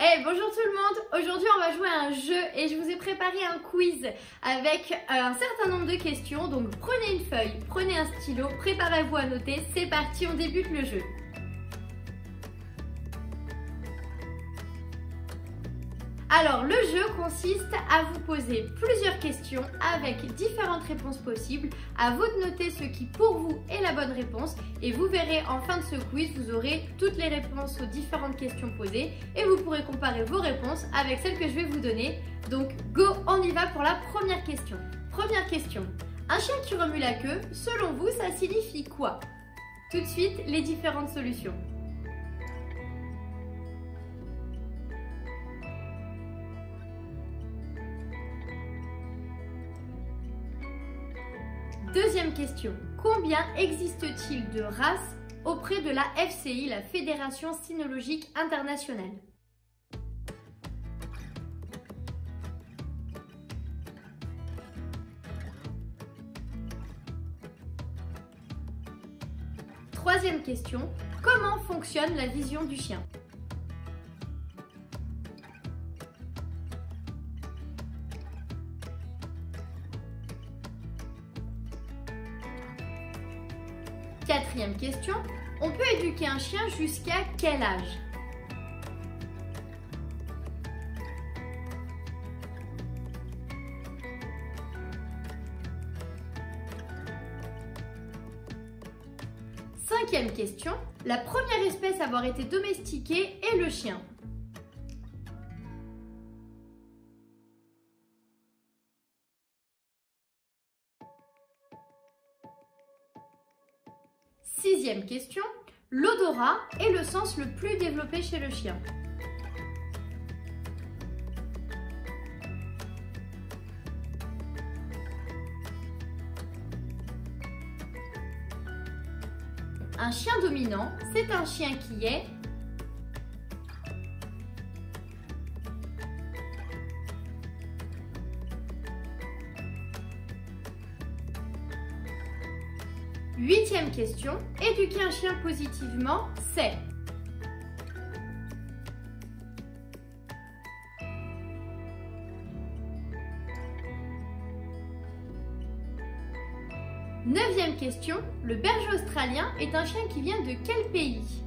Hey, bonjour tout le monde! Aujourd'hui on va jouer à un jeu et je vous ai préparé un quiz avec un certain nombre de questions. Donc prenez une feuille, prenez un stylo, préparez-vous à noter. C'est parti, on débute le jeu. Alors le jeu consiste à vous poser plusieurs questions avec différentes réponses possibles. À vous de noter ce qui pour vous est la bonne réponse et vous verrez en fin de ce quiz, vous aurez toutes les réponses aux différentes questions posées et vous pourrez comparer vos réponses avec celles que je vais vous donner. Donc go, on y va pour la première question. Première question, un chien qui remue la queue, selon vous, ça signifie quoi? Tout de suite, les différentes solutions. Deuxième question, combien existe-t-il de races auprès de la FCI, la Fédération Cynologique Internationale? Troisième question, comment fonctionne la vision du chien? Quatrième question, on peut éduquer un chien jusqu'à quel âge? Cinquième question, la première espèce à avoir été domestiquée est le chien. Sixième question, l'odorat est le sens le plus développé chez le chien. Un chien dominant, c'est un chien qui est Huitième question, éduquer un chien positivement, c'est Neuvième question, le berger australien est un chien qui vient de quel pays?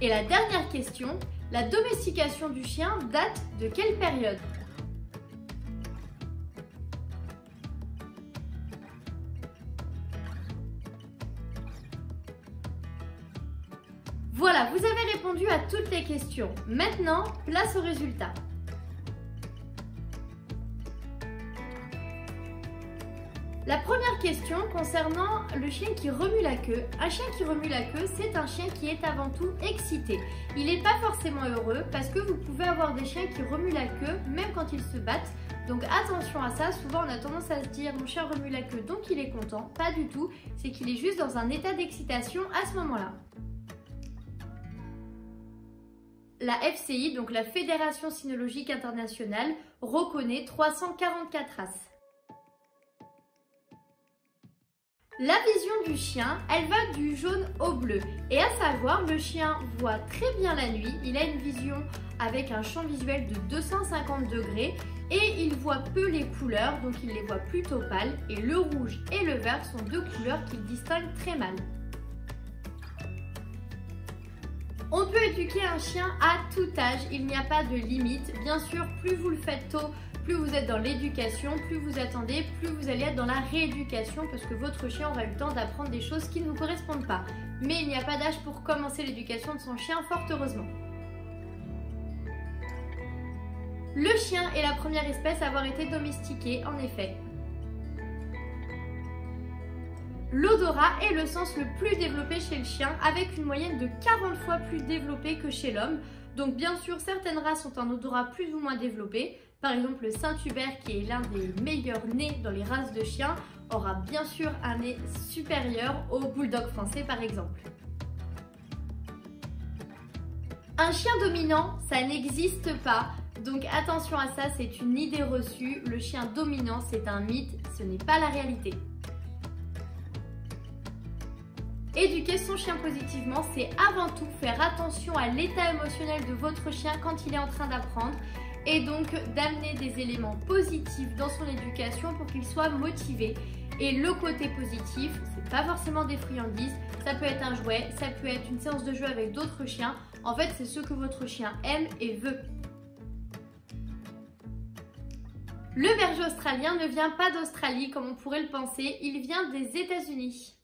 Et la dernière question, la domestication du chien date de quelle période? Voilà, vous avez répondu à toutes les questions. Maintenant, place aux résultats. La première question concernant le chien qui remue la queue. Un chien qui remue la queue, c'est un chien qui est avant tout excité. Il n'est pas forcément heureux parce que vous pouvez avoir des chiens qui remuent la queue même quand ils se battent. Donc attention à ça, souvent on a tendance à se dire mon chien remue la queue donc il est content. Pas du tout, c'est qu'il est juste dans un état d'excitation à ce moment-là. La FCI, donc la Fédération Cynologique Internationale, reconnaît 344 races. La vision du chien, elle va du jaune au bleu. Et à savoir, le chien voit très bien la nuit. Il a une vision avec un champ visuel de 250 degrés et il voit peu les couleurs, donc il les voit plutôt pâles. Et le rouge et le vert sont deux couleurs qu'il distingue très mal. On peut éduquer un chien à tout âge, il n'y a pas de limite. Bien sûr, plus vous le faites tôt, plus vous êtes dans l'éducation, plus vous attendez, plus vous allez être dans la rééducation parce que votre chien aura eu le temps d'apprendre des choses qui ne vous correspondent pas. Mais il n'y a pas d'âge pour commencer l'éducation de son chien, fort heureusement. Le chien est la première espèce à avoir été domestiquée, en effet. L'odorat est le sens le plus développé chez le chien avec une moyenne de 40 fois plus développée que chez l'homme. Donc bien sûr, certaines races ont un odorat plus ou moins développé. Par exemple, le Saint-Hubert, qui est l'un des meilleurs nez dans les races de chiens, aura bien sûr un nez supérieur au bulldog français par exemple. Un chien dominant, ça n'existe pas. Donc attention à ça, c'est une idée reçue. Le chien dominant, c'est un mythe, ce n'est pas la réalité. Éduquer son chien positivement, c'est avant tout faire attention à l'état émotionnel de votre chien quand il est en train d'apprendre et donc d'amener des éléments positifs dans son éducation pour qu'il soit motivé. Et le côté positif, c'est pas forcément des friandises, ça peut être un jouet, ça peut être une séance de jeu avec d'autres chiens. En fait, c'est ce que votre chien aime et veut. Le berger australien ne vient pas d'Australie comme on pourrait le penser, il vient des États-Unis.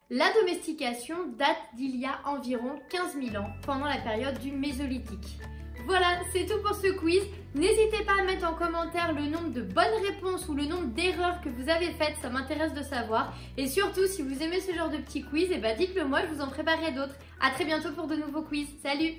La domestication date d'il y a environ 15 000 ans, pendant la période du Mésolithique. Voilà, c'est tout pour ce quiz. N'hésitez pas à mettre en commentaire le nombre de bonnes réponses ou le nombre d'erreurs que vous avez faites, ça m'intéresse de savoir. Et surtout, si vous aimez ce genre de petits quiz, dites-le moi, je vous en préparerai d'autres. A très bientôt pour de nouveaux quiz. Salut!